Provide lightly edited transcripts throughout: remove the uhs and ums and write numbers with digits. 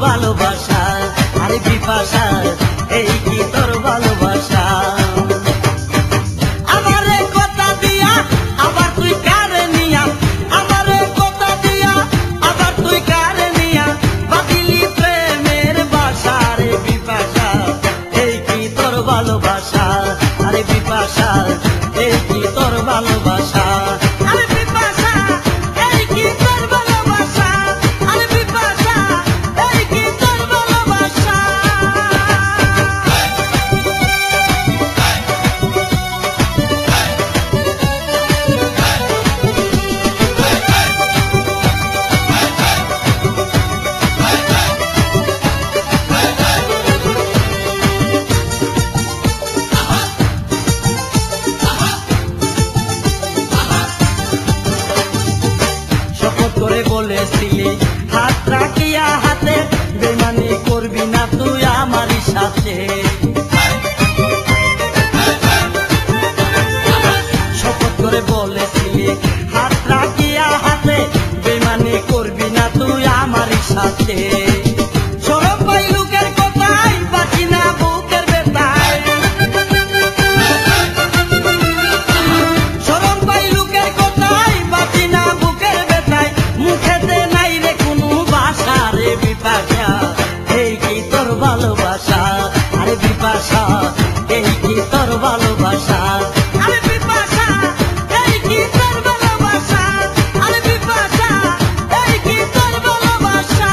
ভালোবাসা, আরে বিপাশা এই কি তোর ভালোবাসা। আমারে কথা দিয়া আবার তুই কারে নিয়া, আমারে কথা দিয়া আবার তুই কারে নিয়া বাঁধিলি প্রেমের বাসা। আরে বিপাশা এই কি তোর ভালোবাসা, আরে বিপাশা এই কি তোর ভালোবাসা। আরে বিপাশা এই কি তোর ভালোবাসা, আরে বিপাশা এই কি তোর ভালোবাসা। শপথ করে বলেছিলি হাত রাখিয়া হাতে, বেমানি করবি না তুই আমারই সাথে। শপথ করে বলেছিলি হাত রাখিয়া হাতে, বেমানি করবি না তুই আমারই সাথে। শরম পাই লোকের কথায়, বাঁচি না বুকের ব্যথায়। শরম পাই লোকের কথায়, বাঁচি না বুকের ব্যথায়। মুখেতে নাই রে কোনো ভাষা। রে বিপাশা এই কি তোর ভালোবাসা, আরে বিপাশা এই কি তোর ভালোবাসা। আরে বিপাশা এই কি তোর ভালোবাসা, আরে বিপাশা এই কি তোর ভালোবাসা।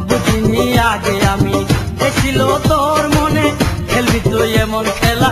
বুঝিনি আগে আমি এসেছিল তোর মনে, খেলবি তুই এমন খেলা।